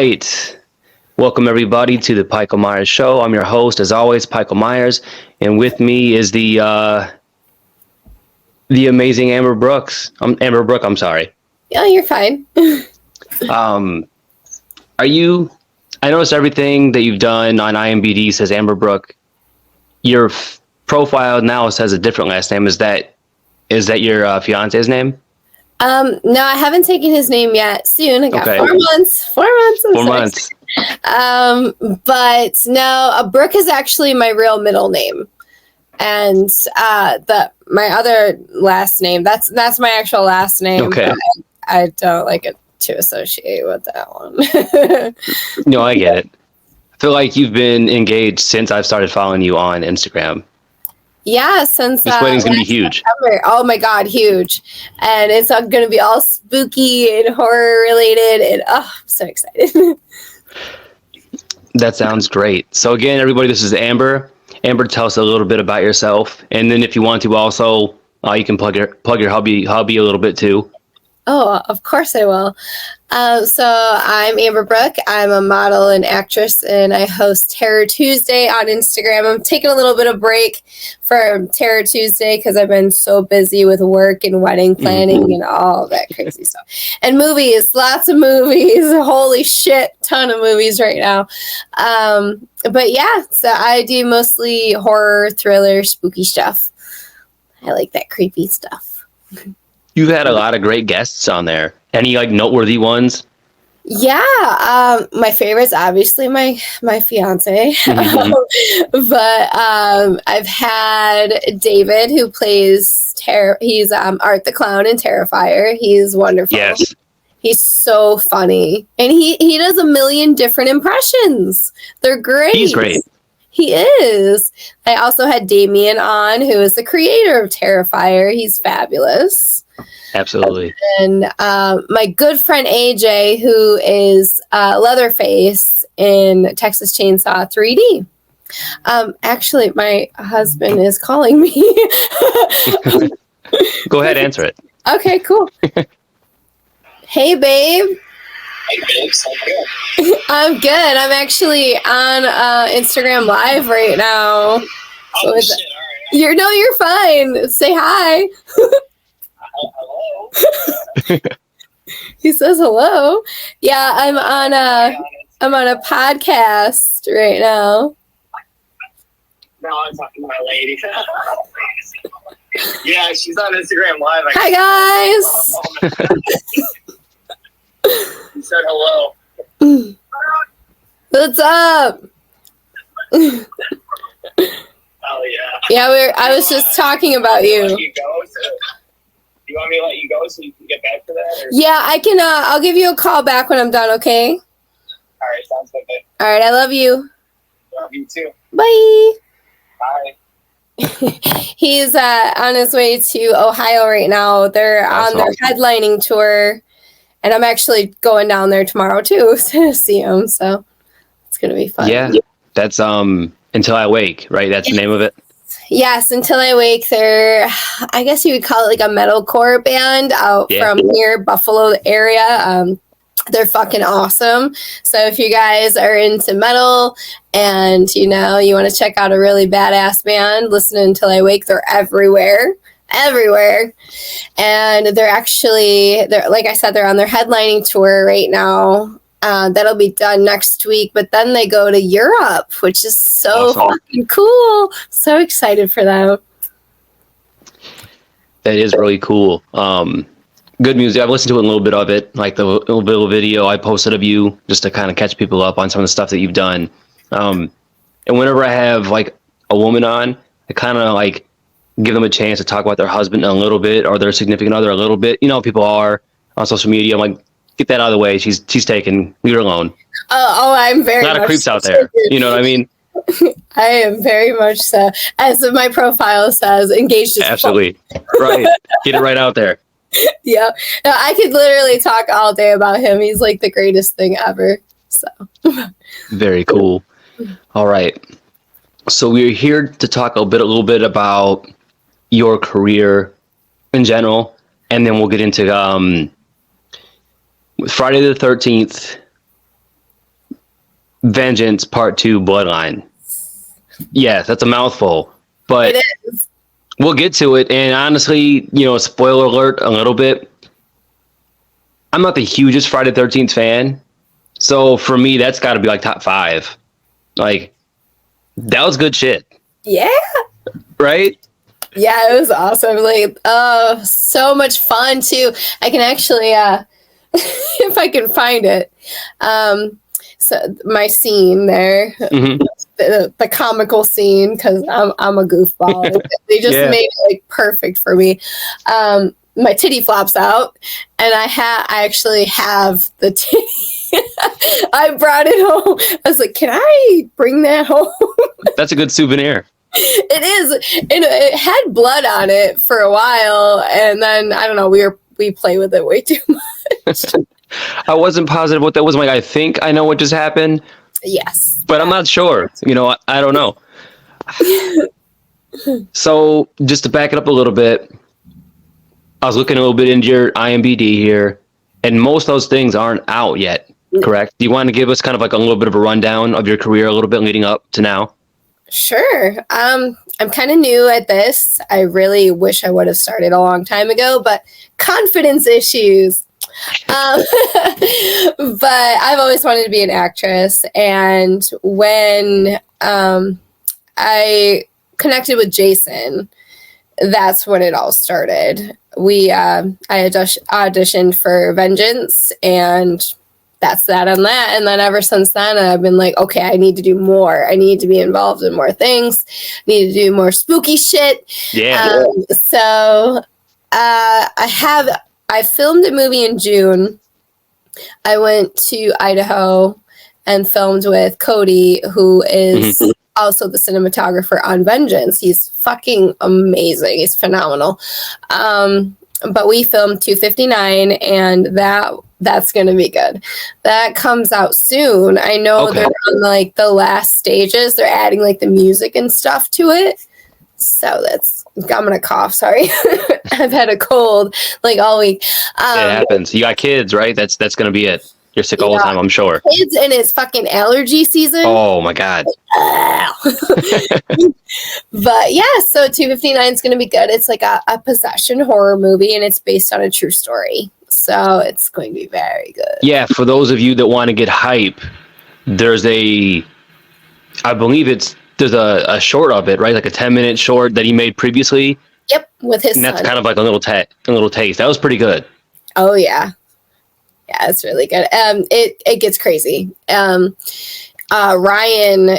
right. Welcome everybody to the Pikel Myers Show. I'm your host, as always, Pikel Myers, and with me is the amazing Amber Brooks. Amber Brook. I'm sorry. Yeah, you're fine. Are you? I noticed everything that you've done on IMDb says Amber Brook. Your profile now says a different last name. Is that your fiance's name? No, I haven't taken his name yet. Soon. I got 4 months. 4 months. 4 months. But no, Brooke is actually my real middle name, and my other last name. That's my actual last name. Okay. I don't like it to associate with that one. No, I get it. I feel like you've been engaged since I've started following you on Instagram. Yeah, since this wedding's gonna be huge. September. Oh my god, huge! And it's gonna be all spooky and horror related, and I'm so excited. That sounds great. So again, everybody, this is Amber. Amber, tell us a little bit about yourself, and then if you want to, also you can plug your hobby a little bit too. Oh, of course I will. So I'm Amber Brook. I'm a model and actress, and I host Terror Tuesday on Instagram. I'm taking a little bit of break for Terror Tuesday because I've been so busy with work and wedding planning and all that crazy stuff. And movies, lots of movies. Holy shit, ton of movies right now. But yeah, so I do mostly horror, thriller, spooky stuff. I like that creepy stuff. You've had a lot of great guests on there. Any noteworthy ones? Yeah, my favorite's obviously my fiance, but I've had David, who plays he's Art the Clown in Terrifier. He's wonderful. Yes, he's so funny, and he does a million different impressions. They're great. He's great. He is. I also had Damien on, who is the creator of Terrifier. He's fabulous. Absolutely. And my good friend AJ, who is Leatherface in Texas Chainsaw 3D. Actually, my husband is calling me. Go ahead, answer it. Okay, cool. Hey, babe. Hey, babe. So good. I'm good. I'm actually on Instagram Live right now. Oh, shit. All right. You're fine. Say hi. Hello. He says hello. Yeah, I'm on a podcast right now. No, I'm talking to my lady. Yeah, she's on Instagram Live. Hi, guys. He said hello. What's up? Oh yeah. Yeah, I was just talking about you. You want me to let you go so you can get back to that? Or? Yeah, I can. I'll give you a call back when I'm done. Okay. All right, sounds good. All right, I love you. Love you too. Bye. Bye. He's on his way to Ohio right now. They're on their headlining tour, and I'm actually going down there tomorrow too to see him. So it's gonna be fun. Yeah, that's Until I Wake, right? That's the name of it. Yes, Until I Wake. They're, I guess you would call it like a metalcore band out from near Buffalo area. They're fucking awesome. So if you guys are into metal and you want to check out a really badass band, listen to Until I Wake. They're everywhere. And they're like I said, they're on their headlining tour right now. That'll be done next week, but then they go to Europe, which is so fucking cool. So excited for them. That is really cool. Good music. I've listened to a little bit of it, like the little bit of video I posted of you, just to kind of catch people up on some of the stuff that you've done. And whenever I have like a woman on, I kind of give them a chance to talk about their husband a little bit or their significant other a little bit. People are on social media. I'm like, get that out of the way. She's taken. Leave her alone. I'm very a lot of creeps out there. You know what I mean? I am very much so. As my profile says, engaged as absolutely right. Get it right out there. Yeah, no, I could literally talk all day about him. He's like the greatest thing ever. So very cool. All right. So we're here to talk a little bit about your career in general, and then we'll get into Friday the 13th. Vengeance Part 2 Bloodline. Yes, that's a mouthful, but It is. we'll get to it. And honestly, spoiler alert a little bit. I'm not the hugest Friday the 13th fan. So for me, that's got to be like top 5. Like, that was good shit. Yeah. Right? Yeah, it was awesome. Like, so much fun too. I can actually, if I can find it, so my scene there, Mm-hmm. the comical scene, because I'm a goofball. They just Yeah. made it like perfect for me. My titty flops out, and I actually have the titty. I brought it home. I was like, "Can I bring that home?" That's a good souvenir. It is, and it had blood on it for a while, and then I don't know. We play with it way too much. I wasn't positive what that was. Like, I think I know what just happened, Yes, but I'm not sure. I don't know. So just to back it up a little bit, I was looking a little bit into your IMDb here, and most of those things aren't out yet, correct? Do you want to give us kind of like a little bit of a rundown of your career a little bit leading up to now? sure. I'm kind of new at this. I really wish I would have started a long time ago, but confidence issues. But I've always wanted to be an actress, and when I connected with Jason, that's when it all started. I auditioned for Vengeance, and that's that on that. And then ever since then, I've been like, okay, I need to do more. I need to be involved in more things. I need to do more spooky shit. Yeah. So I filmed a movie in June. I went to Idaho and filmed with Cody, who is also the cinematographer on Vengeance. He's fucking amazing. He's phenomenal. But we filmed 259, and that's going to be good. That comes out soon. I know they're on like the last stages. They're adding like the music and stuff to it. So I'm going to cough. Sorry. I've had a cold like all week. It happens. You got kids, right? That's going to be it. You're sick all the time, I'm sure. Kids, and it's fucking allergy season. Oh my God. But yeah, so 259 is going to be good. It's like a possession horror movie, and it's based on a true story. So it's going to be very good. Yeah, for those of you that want to get hype, there's I believe there's a short of it, right? Like a 10-minute short that he made previously. Yep, with his son. And that's kind of like a little taste. That was pretty good. Oh yeah. Yeah, it's really good. It gets crazy. Ryan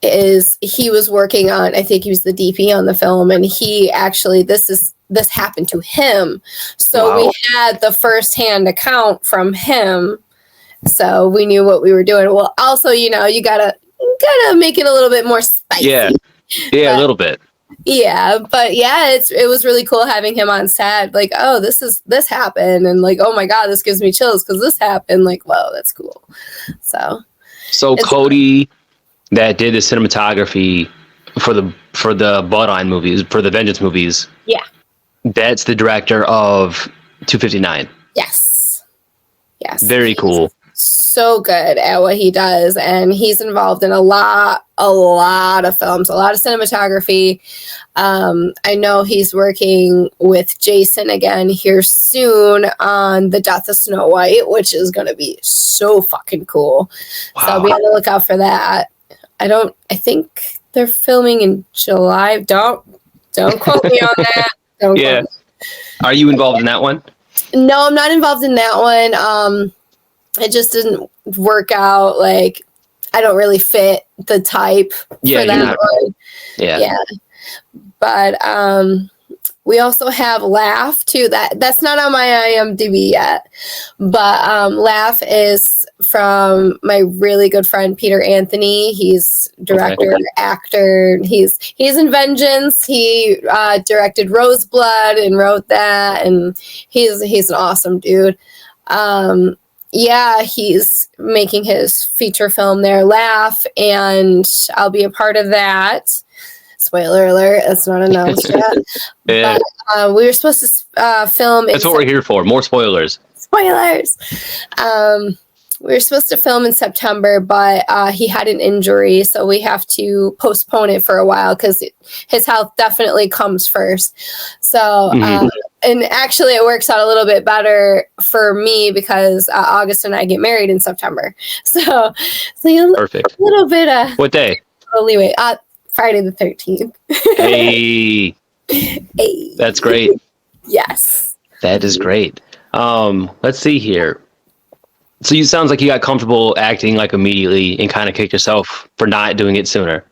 he was working on, I think he was the DP on the film, and he actually, this happened to him. So we had the firsthand account from him. So we knew what we were doing. Well, also, you gotta make it a little bit more spicy. Yeah, a little bit. Yeah, but yeah, it was really cool having him on set. Like, oh, this happened, and like, oh my God, this gives me chills because this happened. Like, whoa, that's cool. So Cody, that did the cinematography for the Bloodline movies, for the Vengeance movies. Yeah, that's the director of 259. Yes. Very cool. So good at what he does, and he's involved in a lot of films, a lot of cinematography. I know he's working with Jason again here soon on The Death of Snow White, which is going to be so fucking cool. Wow. So I'll be on the lookout for that. I think they're filming in July. Don't quote me on that. Don't quote me. Are you involved in that one? No, I'm not involved in that one. It just didn't work out. Like, I don't really fit the type for that one. Yeah. But we also have Laugh too. That's not on my IMDb yet. But Laugh is from my really good friend Peter Anthony. He's director, actor. He's in Vengeance. He directed Roseblood and wrote that, and he's an awesome dude. Yeah, he's making his feature film there, Laugh, and I'll be a part of that. Spoiler alert, it's not announced yet. Yeah. But we were supposed to film... That's what we're here for, more spoilers. Spoilers! We were supposed to film in September, but he had an injury, so we have to postpone it for a while because his health definitely comes first. So, and actually, it works out a little bit better for me because August and I get married in September. So Perfect. A little bit What day? leeway. Friday the 13th. Hey, Hey. that's great. Yes. That is great. Let's see here. So you sounds like you got comfortable acting like immediately and kind of kicked yourself for not doing it sooner.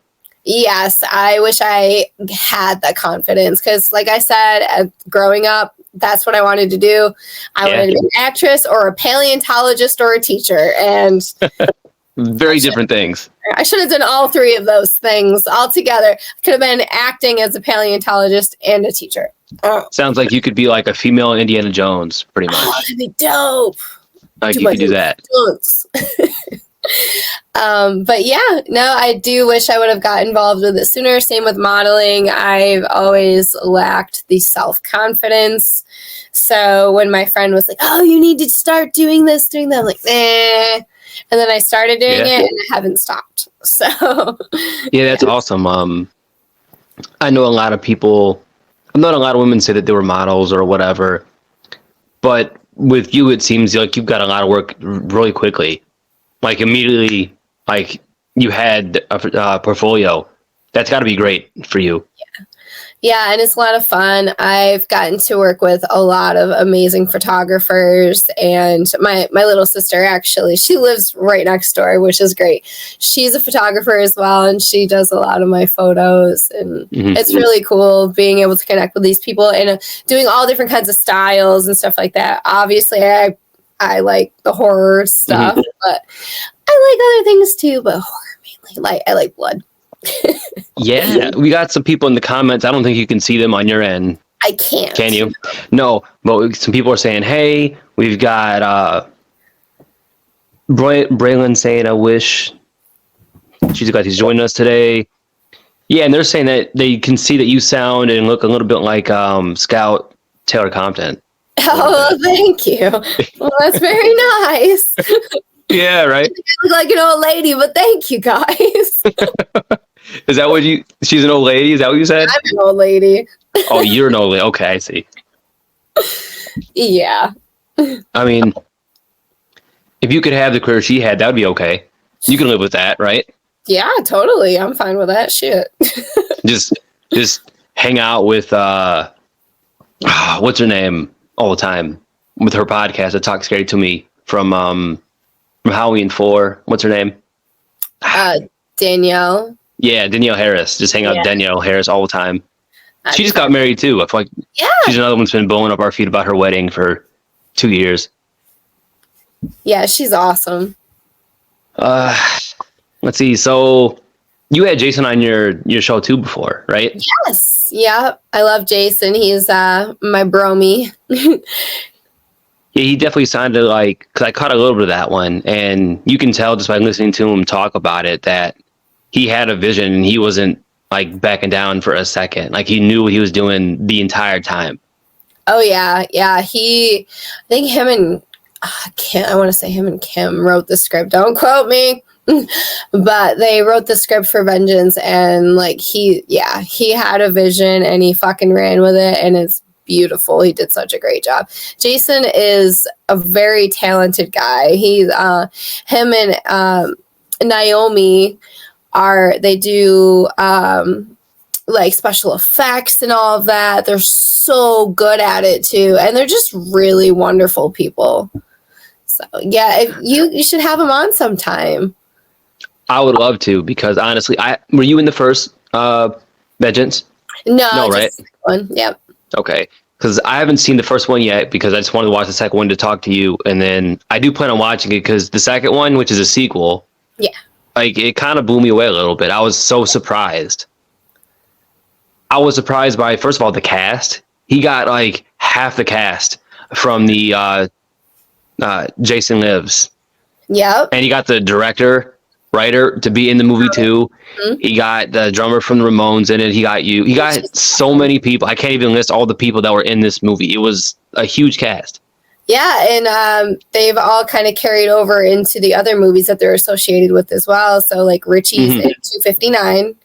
Yes, I wish I had that confidence because, like I said, growing up, that's what I wanted to do. I wanted to be an actress or a paleontologist or a teacher, and very different things. I should have done all three of those things all together. I could have been acting as a paleontologist and a teacher. Sounds like you could be like a female Indiana Jones, pretty much. Oh, that'd be dope. Like you could do that. But yeah, no, I do wish I would have got involved with it sooner. Same with modeling. I've always lacked the self-confidence. So when my friend was like, oh, you need to start doing this, doing that, I'm like, eh. And then I started doing it and I haven't stopped. So yeah, that's awesome. I know a lot of people, not a lot of women say that they were models or whatever, but with you, it seems like you've got a lot of work really quickly. Like immediately, like you had a portfolio. That's got to be great for you. Yeah, and it's a lot of fun. I've gotten to work with a lot of amazing photographers, and my little sister, actually, she lives right next door, which is great. She's a photographer as well, and she does a lot of my photos, and it's really cool being able to connect with these people and doing all different kinds of styles and stuff like that. Obviously, I like the horror stuff, but I like other things too, but horror mainly. Like I like blood. Yeah, we got some people in the comments. I don't think you can see them on your end. I can't. Can you? No, but some people are saying, hey, we've got Braylon saying, I wish she's glad he's joining us today. Yeah, and they're saying that they can see that you sound and look a little bit like Scout Taylor Compton. Oh, thank you. Well, that's very nice. Yeah, right? I look like an old lady, but thank you, guys. Is that what she's an old lady? Is that what you said? I'm an old lady. Oh, you're an old lady. Okay, I see. Yeah. I mean, if you could have the career she had, that would be okay. You can live with that, right? Yeah, totally. I'm fine with that shit. just hang out with what's her name all the time with her podcast that Talk Scary to Me from Halloween 4. What's her name? Danielle. Yeah, Danielle Harris. Just hang out with Danielle Harris all the time. She just got married too. I feel like she's another one that's been blowing up our feet about her wedding for 2 years. Yeah, she's awesome. Let's see. So you had Jason on your show too before, right? Yes. Yeah. I love Jason. He's my bromie. Yeah, he definitely sounded like, because I caught a little bit of that one, and you can tell just by listening to him talk about it that he had a vision and he wasn't like backing down for a second. Like he knew what he was doing the entire time. Oh yeah. Yeah. I think him and I want to say him and Kim wrote the script. Don't quote me. But they wrote the script for Vengeance, and like he had a vision and he fucking ran with it, and it's beautiful. He did such a great job. Jason is a very talented guy. He's him and Naomi they do like special effects and all of that. They're so good at it too, and they're just really wonderful people. So yeah, you should have them on sometime. I would love to, because honestly, were you in the first Vengeance? No, right? One. Yep. Okay, because I haven't seen the first one yet, because I just wanted to watch the second one to talk to you, and then I do plan on watching it because the second one, which is a sequel, like it kind of blew me away a little bit. I was so surprised. I was surprised by, first of all, the cast. He got like half the cast from the Jason Lives. Yep. And he got the writer to be in the movie too. Mm-hmm. He got the drummer from the Ramones in it. He got you. He got so many people. I can't even list all the people that were in this movie. It was a huge cast. Yeah, and they've all kind of carried over into the other movies that they're associated with as well. So like Richie's in 259,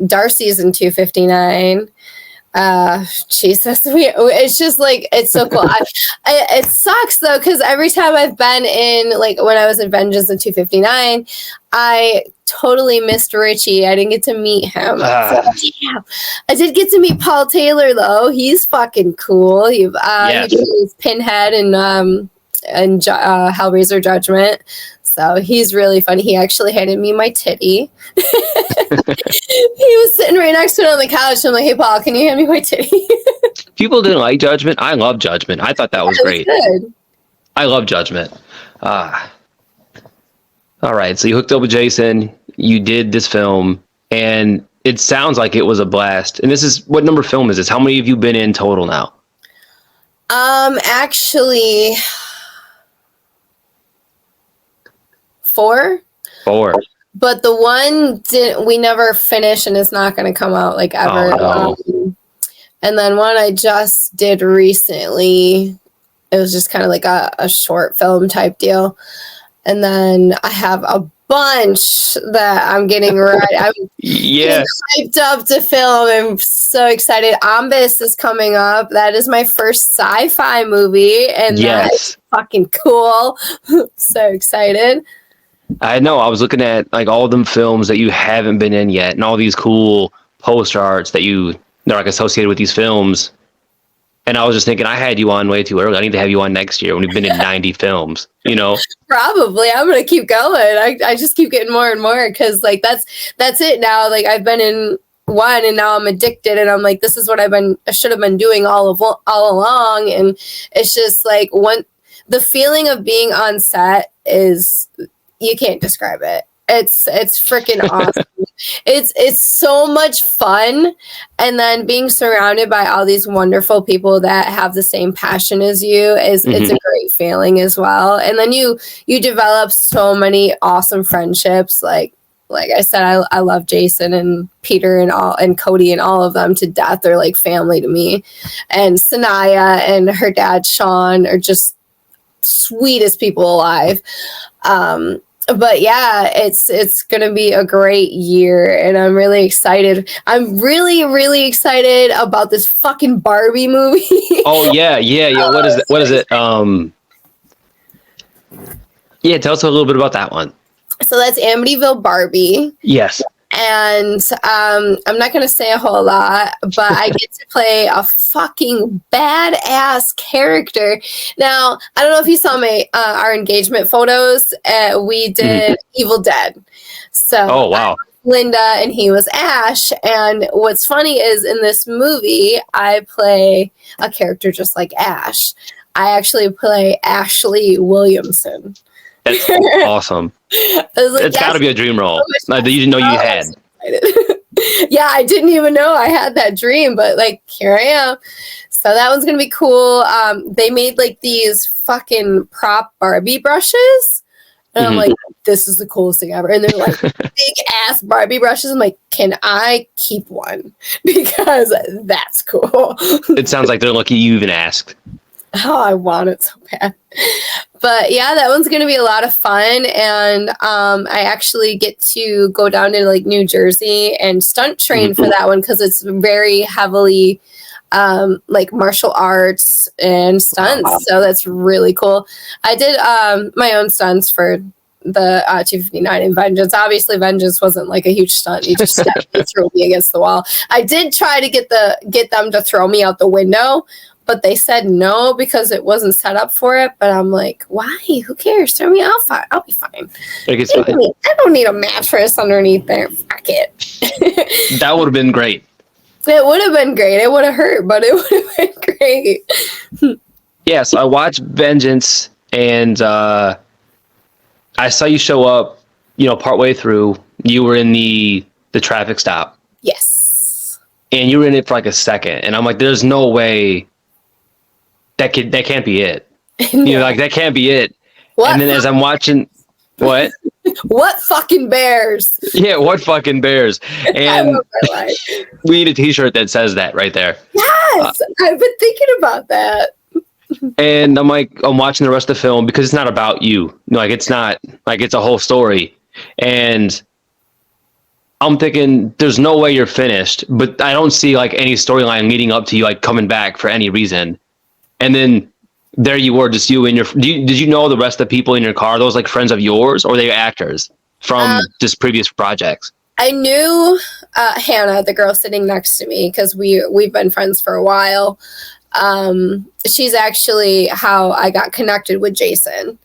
Darcy's in 259. Jesus, it's just like, it's so cool. It sucks though, because every time I've been in, like when I was in Vengeance in 259, I totally missed Richie. I didn't get to meet him. Yeah. I did get to meet Paul Taylor though. He's fucking cool. He plays Pinhead and Hellraiser Judgment. So he's really funny. He actually handed me my titty. He was sitting right next to it on the couch. I'm like, hey, Paul, can you hand me my titty? People didn't like Judgment. I love Judgment. I thought that was great. Good. I love Judgment. All right. So you hooked up with Jason. You did this film. And it sounds like it was a blast. And this is, what number film is this? How many have you been in total now? Actually... 4. But the one we never finished, and it's not going to come out like ever. Oh, no. And then one I just did recently, it was just kind of like a short film type deal. And then I have a bunch that I'm getting ready. I'm getting hyped up to film. I'm so excited. Ambus is coming up. That is my first sci-fi movie, and that's fucking cool. So excited. I know. I was looking at like all them films that you haven't been in yet, and all these cool poster arts that they're like associated with these films. And I was just thinking, I had you on way too early. I need to have you on next year when we've been in 90 films. You know? Probably. I'm gonna keep going. I just keep getting more and more because like that's it now. Like I've been in one, and now I'm addicted, and I'm like, this is what I should have been doing all along. And it's just like the feeling of being on set is. You can't describe it. It's freaking awesome. It's so much fun, and then being surrounded by all these wonderful people that have the same passion as you it's a great feeling as well. And then you develop so many awesome friendships. Like I said, I love Jason and Peter and Cody and all of them to death. They're like family to me. And Sanaya and her dad Sean are just sweetest people alive. But yeah, it's gonna be a great year, and I'm really excited. I'm really, really excited about this fucking Barbie movie. Oh yeah. What is it? Yeah, tell us a little bit about that one. So that's Amityville Barbie. Yes. And I'm not going to say a whole lot, but I get to play a fucking badass character. Now, I don't know if you saw our engagement photos. We did Evil Dead. So, oh, wow. Linda and he was Ash. And what's funny is in this movie, I play a character just like Ash. I actually play Ashley Williamson. That's awesome. It's got to be a dream role that you didn't know you had. Yeah, I didn't even know I had that dream, but like here I am. So that one's gonna be cool. They made like these fucking prop Barbie brushes, and I'm like, this is the coolest thing ever. And they're like big ass Barbie brushes. I'm like, can I keep one? Because that's cool. It sounds like they're lucky you even asked. Oh, I want it so bad. But yeah, that one's going to be a lot of fun. And I actually get to go down to like New Jersey and stunt train for that one because it's very heavily like martial arts and stunts. Wow. So that's really cool. I did my own stunts for the 259 in Vengeance. Obviously, Vengeance wasn't like a huge stunt. You just threw me against the wall. I did try to get them to throw me out the window, but they said no because it wasn't set up for it. But I'm like, why? Who cares? Throw me out. I'll be fine. I don't need a mattress underneath there. Fuck it. That would have been great. It would have been great. It would have hurt, but it would have been great. Yes, I watched Vengeance, and I saw you show up, partway through. You were in the traffic stop. Yes. And you were in it for like a second. And I'm like, there's no way that can't be it. No. Like that can't be it. What? And then as I'm watching, what? What fucking bears? Yeah, what fucking bears? And we need a t-shirt that says that right there. Yes, I've been thinking about that. And I'm watching the rest of the film because it's not about you. Like it's not like it's a whole story. And I'm thinking there's no way you're finished, but I don't see like any storyline leading up to you like coming back for any reason. And then there you were, just you and your. Did you know the rest of the people in your car? Are those like friends of yours, or are they actors from just previous projects? I knew Hannah, the girl sitting next to me, because we've been friends for a while. She's actually how I got connected with Jason.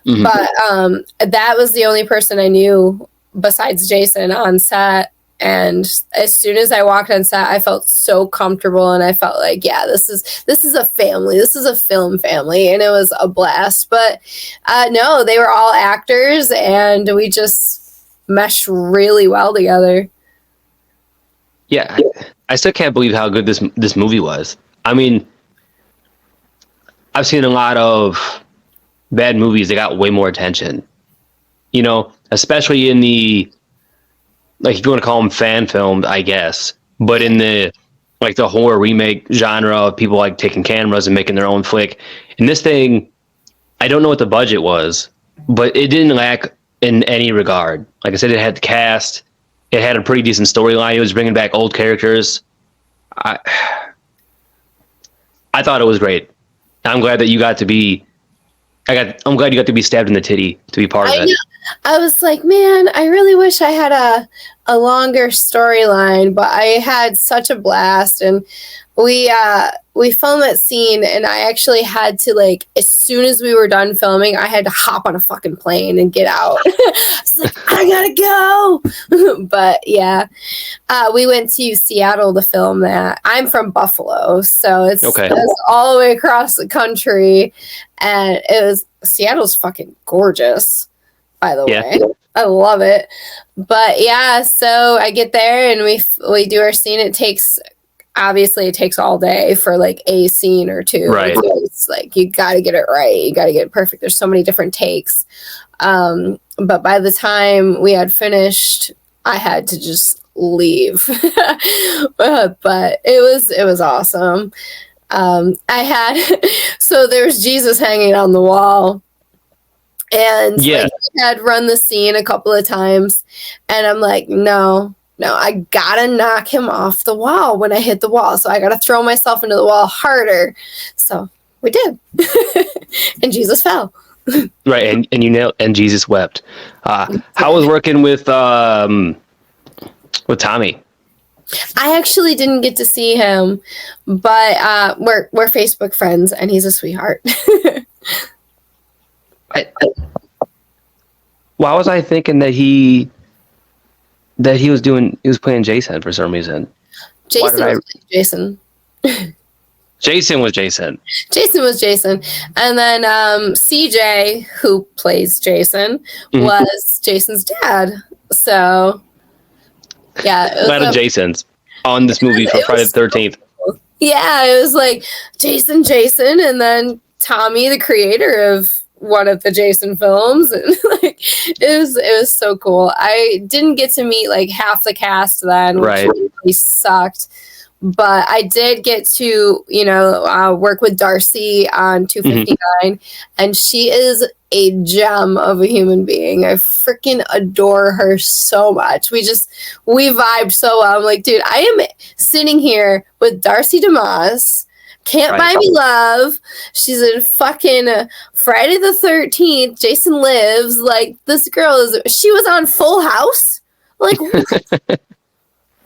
Mm-hmm. But that was the only person I knew besides Jason on set. And as soon as I walked on set, I felt so comfortable, and I felt like, yeah, this is a family. This is a film family, and it was a blast. But no, they were all actors, and we just meshed really well together. Yeah, I still can't believe how good this movie was. I mean, I've seen a lot of bad movies that got way more attention. You know, especially in the, like, if you want to call them fan films, I guess, but in the like the horror remake genre of people like taking cameras and making their own flick. And this thing, I don't know what the budget was, but it didn't lack in any regard. Like I said, it had the cast, it had a pretty decent storyline. It was bringing back old characters. I thought it was great. I'm glad that you got to be. I'm glad you got to be stabbed in the titty to be part of it. Know. I was like, man, I really wish I had a longer storyline, but I had such a blast, and we filmed that scene, and I actually had to, like, as soon as we were done filming, I had to hop on a fucking plane and get out. I was like, I gotta go. But yeah, we went to Seattle to film that. I'm from Buffalo, so it's all the way across the country, and Seattle's fucking gorgeous, by the way. I love it. But yeah, so I get there and we do our scene. It takes all day for like a scene or two. Right. It's like, you got to get it right. You got to get it perfect. There's so many different takes. But by the time we had finished, I had to just leave. But it was awesome. So there's Jesus hanging on the wall. And I had run the scene a couple of times, and I'm like, no, I gotta knock him off the wall when I hit the wall. So I gotta throw myself into the wall harder. So we did. And Jesus fell. Right, and you nailed, and Jesus wept. How was working with Tommy? I actually didn't get to see him, but we're Facebook friends, and he's a sweetheart. Why was I thinking that he was playing Jason for some reason? Jason was Jason. Jason was Jason. And then CJ, who plays Jason, was Jason's dad. So yeah, a lot of Jasons on this movie for Friday the 13th. Cool. Yeah, it was like Jason, and then Tommy, the creator of one of the Jason films, and like it was so cool. I didn't get to meet like half the cast then, which really sucked. But I did get to, work with Darcy on 259, and she is a gem of a human being. I freaking adore her so much. We vibed so well. I'm like, dude, I am sitting here with Darcy DeMoss. Can't Buy Me Love. She's in fucking Friday the 13th. Jason Lives. Like, this girl she was on Full House. Like, what?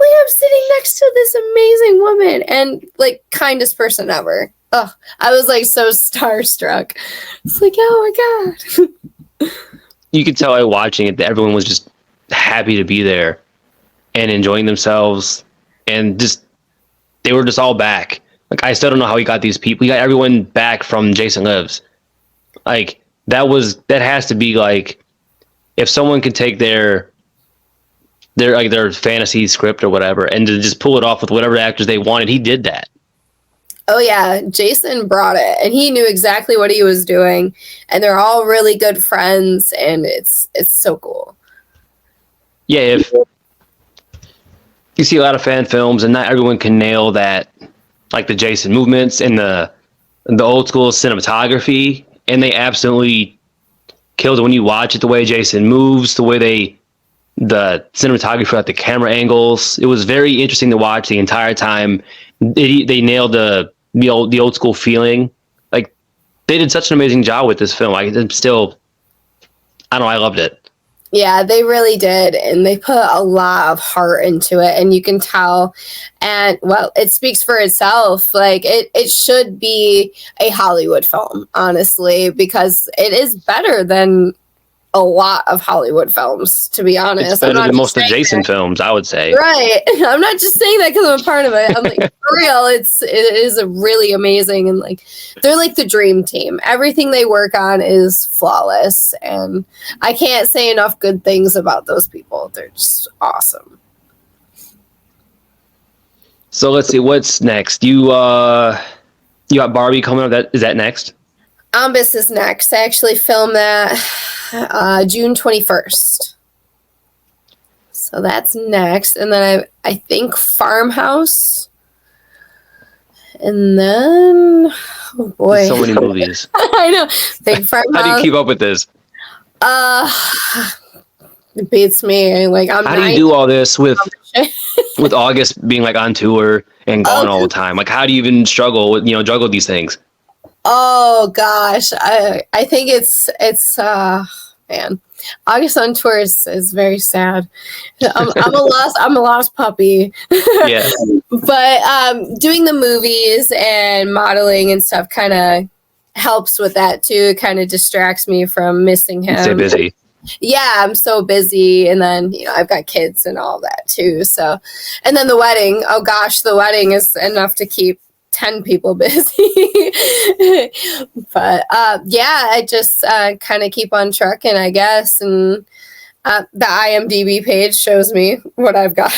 I'm sitting next to this amazing woman and like kindest person ever. Oh, I was like so starstruck. It's like, oh my God. You could tell by watching it that everyone was just happy to be there and enjoying themselves, and they were just all back. Like, I still don't know how he got these people. He got everyone back from Jason Lives. Like, that has to be like, if someone could take their fantasy script or whatever and to just pull it off with whatever actors they wanted, he did that. Oh yeah, Jason brought it, and he knew exactly what he was doing, and they're all really good friends, and it's so cool. Yeah, if you see a lot of fan films and not everyone can nail that, like the Jason movements and the the old school cinematography, and they absolutely killed it when you watch it. The way Jason moves, the way the cinematography at the camera angles. It was very interesting to watch the entire time. They nailed the old school feeling. Like they did such an amazing job with this film. I don't know. I loved it. Yeah, they really did. And they put a lot of heart into it. And you can tell. And, well, it speaks for itself. Like, it should be a Hollywood film, honestly, because it is better than a lot of Hollywood films, to be honest. It's better than most of the Jason films, I would say. Right. I'm not just saying that because I'm a part of it. I'm like, for real, it is a really amazing, and like they're like the dream team. Everything they work on is flawless, and I can't say enough good things about those people. They're just awesome. So let's see what's next. You got Barbie coming up. Is that next? Ambus is next. I actually filmed that June 21st. So that's next. And then I think Farmhouse. And then, oh boy. So many movies. I know. Think Farmhouse. How do you keep up with this? It beats me. Like, how do you do all this with August being like on tour and gone all the time? Like, how do you even juggle these things? Oh gosh, I think it's man, August on tour is very sad. I'm a lost puppy. Yeah. But doing the movies and modeling and stuff kind of helps with that too. It kind of distracts me from missing him. Stay busy. Yeah, I'm so busy, and then I've got kids and all that too. So, and then the wedding. Oh gosh, the wedding is enough to keep 10 people busy. But yeah, I just kind of keep on trucking, I guess. And the IMDb page shows me what I've got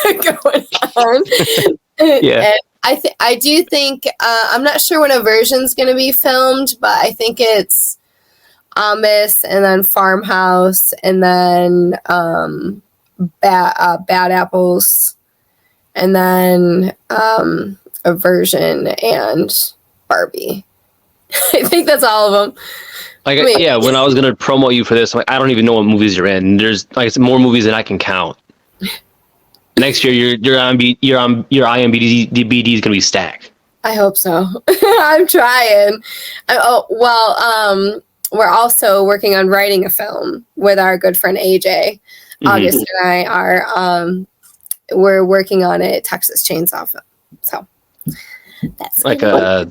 going on. Yeah. And I do think, I'm not sure when a version's going to be filmed, but I think it's Amos and then Farmhouse and then Bad Apples and then a version and Barbie. I think that's all of them. Like, yeah, when I was gonna promote you for this, I'm like, I don't even know what movies you're in. There's like more movies than I can count. Next year, your IMDb is gonna be stacked. I hope so. I'm trying. We're also working on writing a film with our good friend AJ. Mm-hmm. August and I are. We're working on it. Texas Chainsaw Film. So. That's like a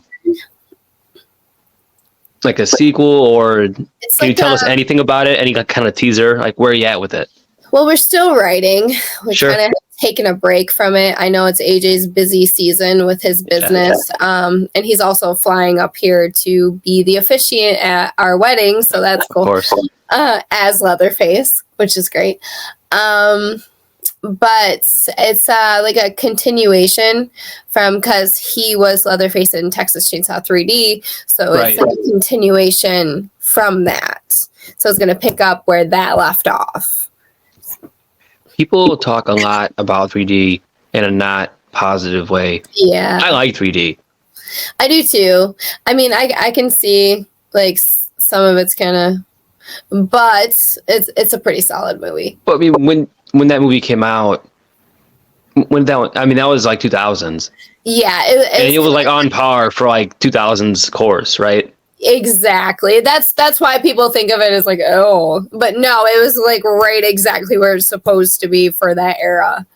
sequel, or can you tell us anything about it? Any kind of teaser? Like, where are you at with it? Well, we're still writing. We're sure. kind of taking a break from it. I know it's AJ's busy season with his business, and he's also flying up here to be the officiant at our wedding, so that's cool. Of course. As Leatherface, which is great. But it's like a continuation from, because he was Leatherface in Texas Chainsaw 3D. So it's like a continuation from that. So it's going to pick up where that left off. People talk a lot about 3D in a not positive way. Yeah. I like 3D. I do too. I mean, I can see like some of it's kind of, but it's a pretty solid movie. But I mean, when that movie came out, that was like 2000s. Yeah. It was like on par for like 2000s course, right? Exactly. That's why people think of it as like, oh, but no, it was like right exactly where it's supposed to be for that era.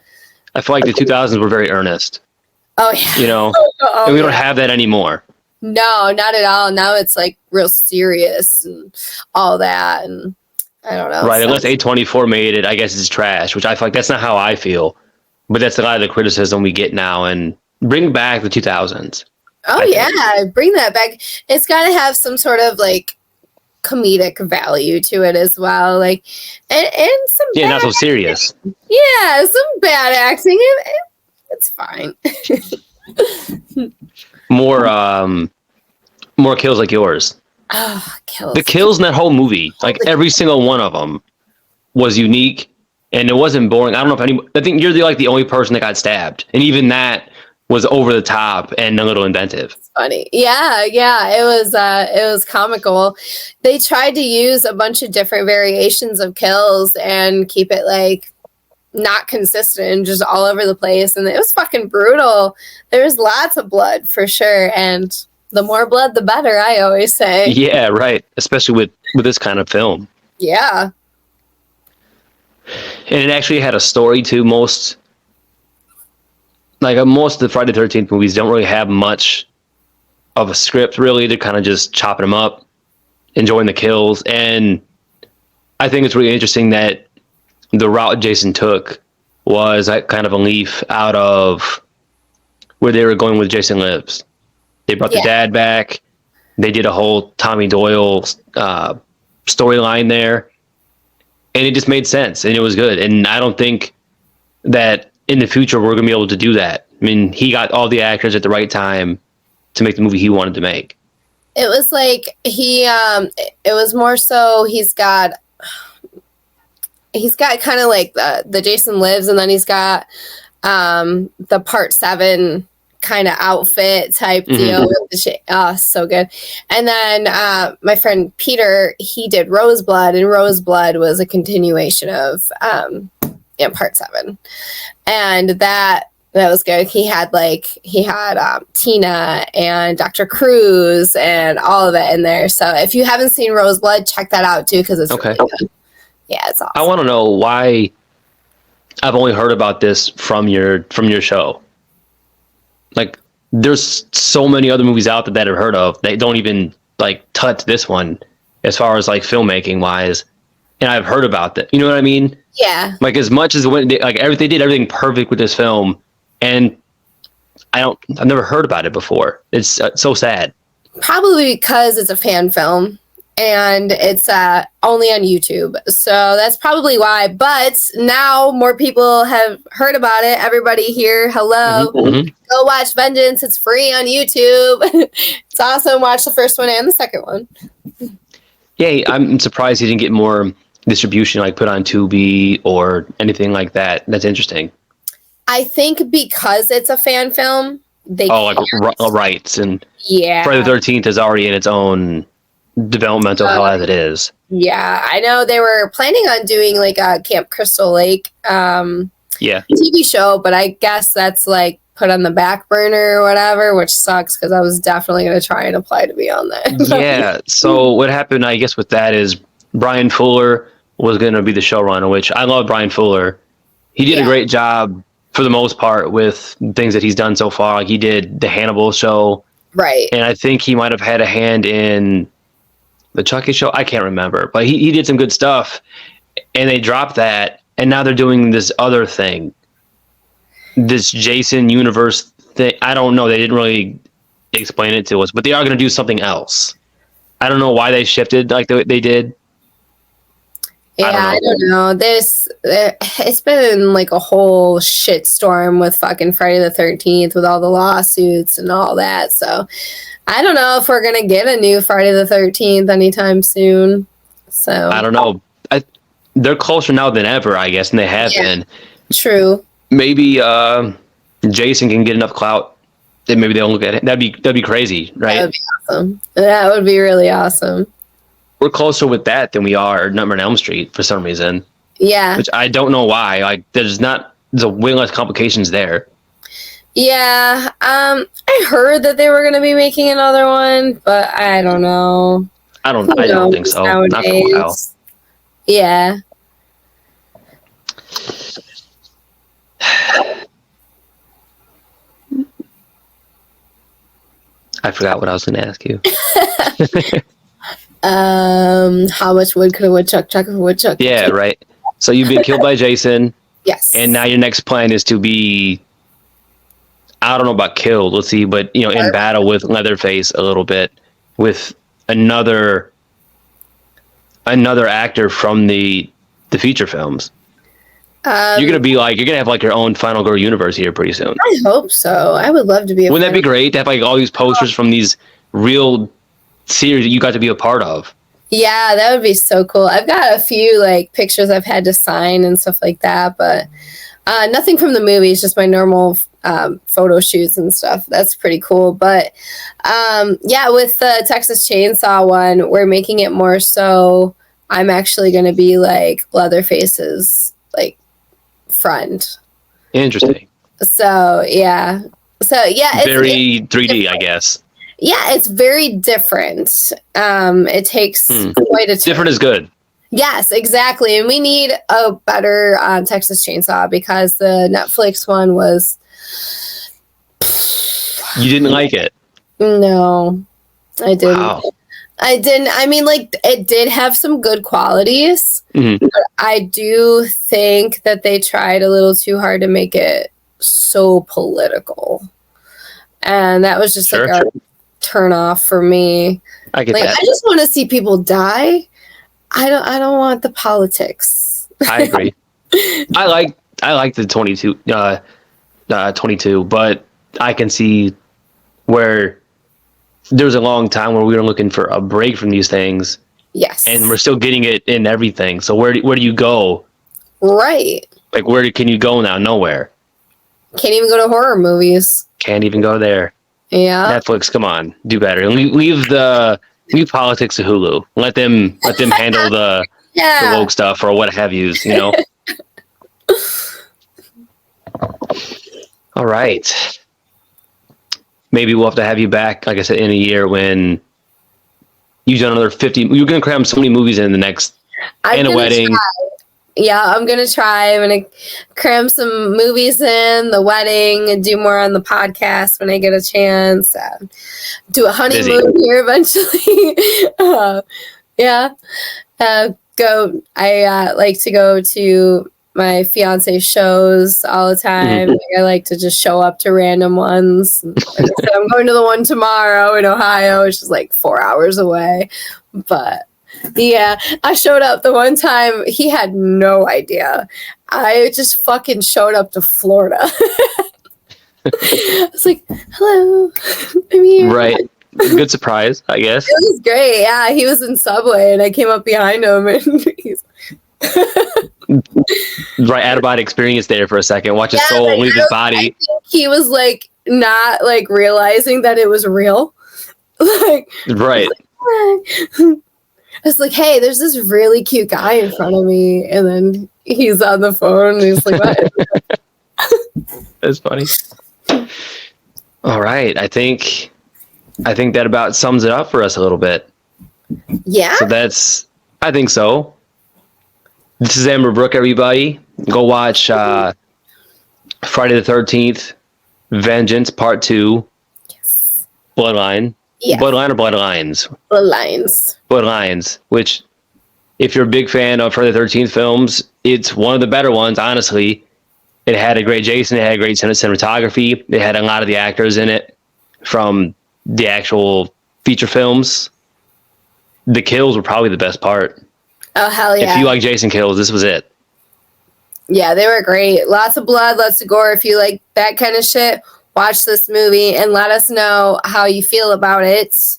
I feel like the 2000s were very earnest. Oh, yeah. And we don't have that anymore. No, not at all. Now it's like real serious and all that. And I don't know. Right. Unless A24 made it, I guess it's trash, which I feel like that's not how I feel. But that's a lot of the criticism we get now. And bring back the 2000s. Oh, yeah. Bring that back. It's got to have some sort of like comedic value to it as well. Like, and some. Yeah, not so serious. Yeah, some bad acting. It's fine. More kills like yours. Oh, kills. The kills in that whole movie, like every single one of them, was unique, and it wasn't boring. I don't know if I think you're the only person that got stabbed, and even that, was over the top and a little inventive. Funny. Yeah, it was comical. They tried to use a bunch of different variations of kills and keep it like not consistent, just all over the place, and it was fucking brutal. There was lots of blood for sure, and the more blood the better, I always say. Yeah, right. Especially with this kind of film. Yeah. And it actually had a story too. Most of the Friday the 13th movies don't really have much of a script, really. They're kind of just chopping them up, enjoying the kills. And I think it's really interesting that the route Jason took was like kind of a leaf out of where they were going with Jason Lives. They brought the dad back. They did a whole Tommy Doyle storyline there. And it just made sense, and it was good. And I don't think that in the future we're going to be able to do that. I mean, he got all the actors at the right time to make the movie he wanted to make. It was like it was more so he's got kind of like the Jason Lives, and then he's got the Part 7 kind of outfit type deal with the shit. Oh, so good. And then my friend Peter, he did Roseblood, and Roseblood was a continuation of Part 7, and that was good. He had Tina and Dr. Cruz and all of it in there. So if you haven't seen Roseblood, check that out too, because it's really good. Yeah, it's awesome. I want to know why I've only heard about this from your show. Like, there's so many other movies out there that I've heard of. They don't even like touch this one as far as like filmmaking wise. And I've heard about that. You know what I mean? Yeah. Like, as much as they did everything perfect with this film, and I've never heard about it before. It's so sad. Probably because it's a fan film and it's only on YouTube. So that's probably why. But now more people have heard about it. Everybody here, hello. Go watch Vengeance. It's free on YouTube. It's awesome. Watch the first one and the second one. Yeah, I'm surprised he didn't get more distribution, like put on Tubi or anything like that. That's interesting. I think because it's a fan film, rights, and yeah, Friday the 13th is already in its own developmental hell as it is. Yeah, I know they were planning on doing like a Camp Crystal Lake TV show, but I guess that's like put on the back burner or whatever, which sucks because I was definitely going to try and apply to be on that. Yeah, so what happened, I guess, with that is Brian Fuller was going to be the showrunner, which I love Brian Fuller. He did a great job for the most part with things that he's done so far. Like, he did the Hannibal show. Right. And I think he might have had a hand in the Chucky show. I can't remember, but he did some good stuff, and they dropped that, and now they're doing this other thing, this Jason universe thing. I don't know. They didn't really explain it to us, but they are going to do something else. I don't know why they shifted like they did. Yeah, I don't know. It's been like a whole shitstorm with fucking Friday the 13th with all the lawsuits and all that. So I don't know if we're going to get a new Friday the 13th anytime soon. So I don't know. They're closer now than ever, I guess, and they have been. True. Maybe Jason can get enough clout that maybe they'll look at it. That'd be crazy, right? That would be awesome. That would be really awesome. We're closer with that than we are Nightmare on Elm Street for some reason. Yeah. Which I don't know why. Like, there's a way less complications there. Yeah. I heard that they were going to be making another one, but I don't know. I don't think so. Nowadays. Not for a while. Yeah. I forgot what I was going to ask you. How much wood could a woodchuck chuck if a woodchuck? Yeah, right. So you've been killed by Jason. Yes. And now your next plan is to be, I don't know about killed, let's see, but in battle with Leatherface a little bit with another actor from the feature films. You're gonna have like your own Final Girl universe here pretty soon. I hope so. I would love to be. Wouldn't that be great to have like all these posters from these real series that you got to be a part of? Yeah, that would be so cool. I've got a few like pictures I've had to sign and stuff like that, but nothing from the movies. Just my normal photo shoots and stuff. That's pretty cool. But yeah, with the Texas Chainsaw one, we're making it more so I'm actually going to be like Leatherface's like friend. Interesting. So yeah, it's very 3D, I guess. Yeah, it's very different. It takes quite a turn. Different is good. Yes, exactly. And we need a better Texas Chainsaw because the Netflix one was... You didn't like it? No, I didn't. Wow. I didn't. I mean, like, it did have some good qualities. Mm-hmm. But I do think that they tried a little too hard to make it so political. And that was just like a turn off for me. I get that. I just want to see people die. I don't want the politics. I agree. I like the 22, but I can see where there's a long time where we were looking for a break from these things. Yes. And we're still getting it in everything. So where do you go? Right. Like, can you go now? Nowhere. Can't even go to horror movies. Can't even go there. Yeah. Netflix, come on, do better. Leave politics to Hulu. Let them handle the woke stuff or what have you. You know. All right. Maybe we'll have to have you back, like I said, in a year when you've done another 50. You're gonna cram so many movies in the next and a wedding. Try. Yeah, I'm gonna try. I'm gonna cram some movies in the wedding and do more on the podcast when I get a chance. Do a honeymoon here eventually. Yeah. I like to go to my fiance shows all the time. I like to just show up to random ones. I'm going to the one tomorrow in Ohio, which is like 4 hours away. But yeah, I showed up the one time. He had no idea. I just fucking showed up to Florida. I was like, hello, I'm here. Right. Good surprise, I guess. It was great. Yeah, he was in Subway and I came up behind him and he's right, out-of-body experience there for a second. Watch his soul leave his body. I think he was like not like realizing that it was real. Like, right. I was like, hey, there's this really cute guy in front of me. And then he's on the phone and he's like, what? That's funny. All right. I think that about sums it up for us a little bit. Yeah. So I think so. This is Amber Brook, everybody. Go watch Friday the 13th, Vengeance Part 2, Yes. Bloodline. Yeah. Bloodline or Bloodlines? Bloodlines. Which, if you're a big fan of Friday the 13th films, it's one of the better ones, honestly. It had a great Jason. It had great cinematography. It had a lot of the actors in it from the actual feature films. The kills were probably the best part. Oh, hell yeah. If you like Jason kills, this was it. Yeah, they were great. Lots of blood, lots of gore. If you like that kind of shit, watch this movie and let us know how you feel about it.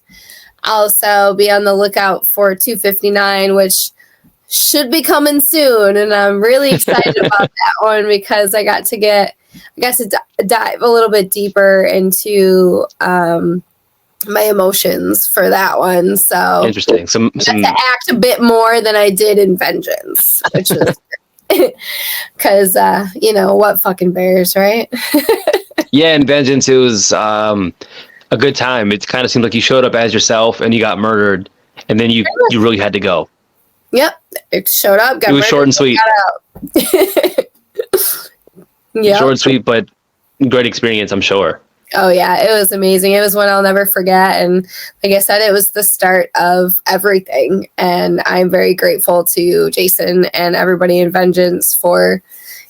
Also, be on the lookout for 259, which should be coming soon. And I'm really excited about that one because I got to dive a little bit deeper into my emotions for that one. So interesting. Some to act a bit more than I did in Vengeance, which was because what fucking bears, right? Yeah, in Vengeance, it was a good time. It kind of seemed like you showed up as yourself and you got murdered, and then you really had to go. Yep, it showed up. It was short and sweet. Yeah, short and sweet, but great experience, I'm sure. Oh yeah, it was amazing. It was one I'll never forget, and like I said, it was the start of everything. And I'm very grateful to Jason and everybody in Vengeance for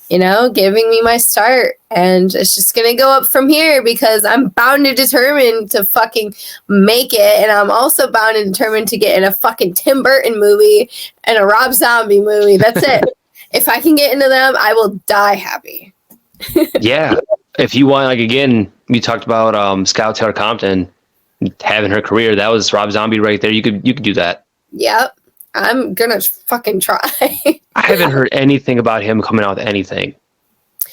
giving me my start. And it's just going to go up from here because I'm bound and determined to fucking make it. And I'm also bound and determined to get in a fucking Tim Burton movie and a Rob Zombie movie. That's it. If I can get into them, I will die happy. Yeah. If you want, again, you talked about Scout Taylor Compton having her career. That was Rob Zombie right there. You could do that. Yep. I'm going to fucking try. I haven't heard anything about him coming out with anything.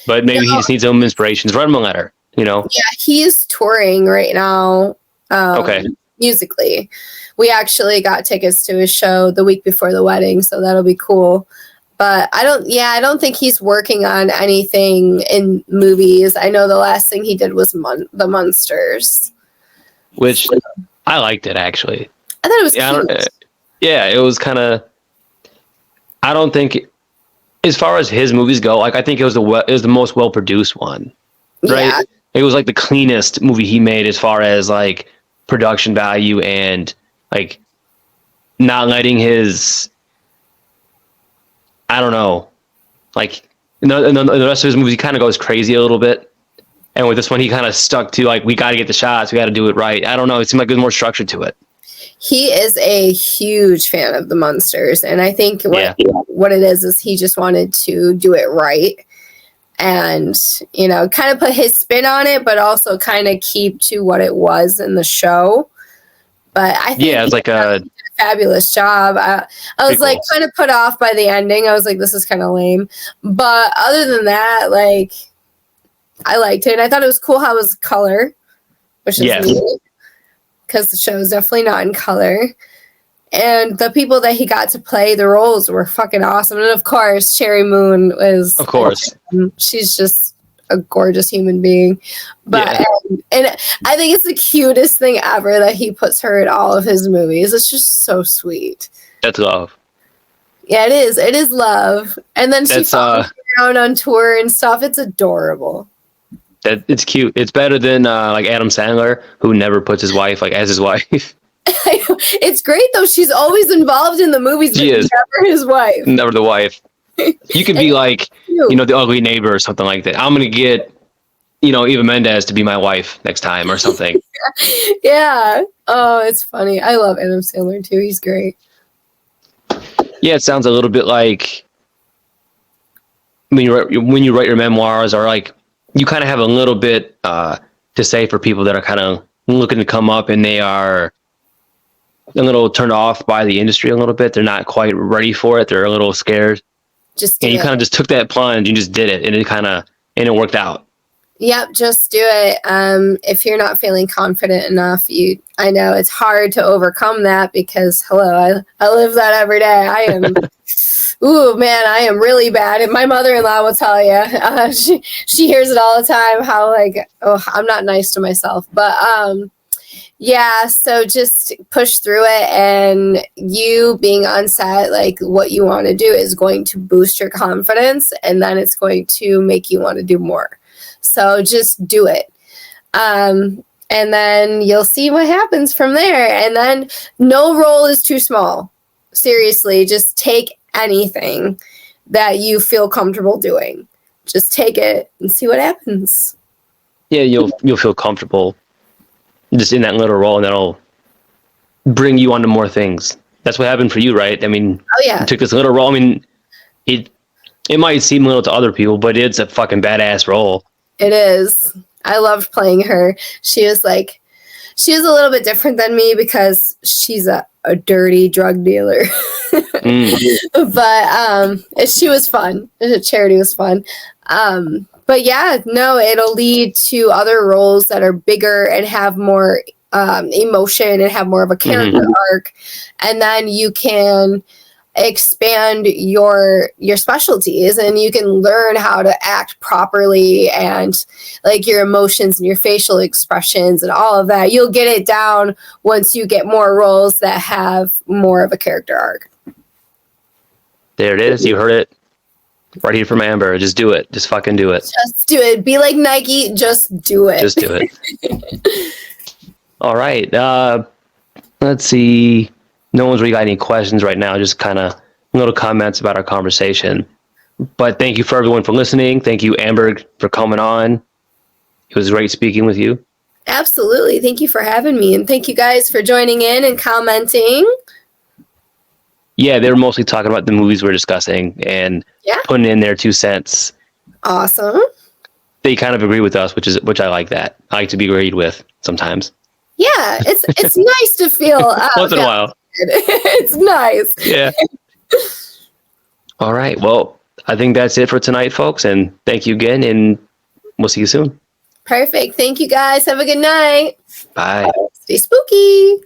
But maybe he just needs some inspirations. Write him a letter. you know? Yeah, he's touring right now. Okay. Musically. We actually got tickets to his show the week before the wedding, so that'll be cool. But I don't think he's working on anything in movies. I know the last thing he did was The Munsters. Which I liked it, actually. I thought it was cute. Yeah, it was kind of, I don't think, as far as his movies go, like I think it was the most well-produced one, right? Yeah. It was like the cleanest movie he made as far as like production value and like not letting his, I don't know, like in the rest of his movies he kind of goes crazy a little bit, and with this one he kind of stuck to like, we got to get the shots, we got to do it right. I don't know, it seemed like there's more structure to it. He is a huge fan of the Munsters, and I think what it is he just wanted to do it right and, you know, kind of put his spin on it, but also kind of keep to what it was in the show. But I think it's like a fabulous job. I was like kind of put off by the ending. I was like, this is kind of lame. But other than that, like, I liked it. And I thought it was cool how it was color, which is neat, because the show is definitely not in color. And the people that he got to play the roles were fucking awesome. And of course, Cherry Moon was, of course, she's just a gorgeous human being. But and I think it's the cutest thing ever that he puts her in all of his movies. It's just so sweet. That's love. Yeah, it is. It is love. And then she follows around on tour and stuff. It's adorable. It's cute. It's better than like Adam Sandler, who never puts his wife like as his wife. It's great though. She's always involved in the movies, but never his wife. Never the wife. You could be like, you know, the ugly neighbor or something like that. I'm gonna get, you know, Eva Mendes to be my wife next time or something. Yeah. Oh, it's funny. I love Adam Sandler too. He's great. Yeah, it sounds a little bit like when you write your memoirs, or like you kind of have a little bit to say for people that are kind of looking to come up and they are a little turned off by the industry a little bit. They're not quite ready for it. They're a little scared. And you kind of just took that plunge and just did it, and it worked out. Yep, just do it. If you're not feeling confident enough, I know it's hard to overcome that because I live that every day. I am, ooh man, I am really bad. And my mother-in-law will tell you, she hears it all the time. How like, oh, I'm not nice to myself, but yeah, so just push through it, and you being on set, like what you want to do is going to boost your confidence, and then it's going to make you want to do more. So just do it. And then you'll see what happens from there. And then no role is too small. Seriously, just take anything that you feel comfortable doing. Just take it and see what happens. Yeah, you'll feel comfortable just in that little role, and that'll bring you onto more things. That's what happened for you, right? I mean, you took this little role. I mean, it might seem little to other people, but it's a fucking badass role. It is. I loved playing her. She was a little bit different than me because she's a dirty drug dealer. But she was fun. Charity was fun. But yeah, no, it'll lead to other roles that are bigger and have more emotion and have more of a character arc. And then you can expand your specialties, and you can learn how to act properly, and like your emotions and your facial expressions and all of that. You'll get it down once you get more roles that have more of a character arc. There it is. You heard it right here from Amber. Just do it. Just fucking do it. Just do it. Be like Nike. Just do it. Just do it. All right. Let's see. No one's really got any questions right now. Just kind of little comments about our conversation. But thank you for everyone for listening. Thank you, Amber, for coming on. It was great speaking with you. Absolutely. Thank you for having me. And thank you guys for joining in and commenting. Yeah, they were mostly talking about the movies we're discussing and putting in their 2 cents. Awesome. They kind of agree with us, which I like that. I like to be agreed with sometimes. Yeah, it's nice to feel once in a while. It's nice. Yeah. All right. Well, I think that's it for tonight, folks. And thank you again. And we'll see you soon. Perfect. Thank you guys. Have a good night. Bye. Stay spooky.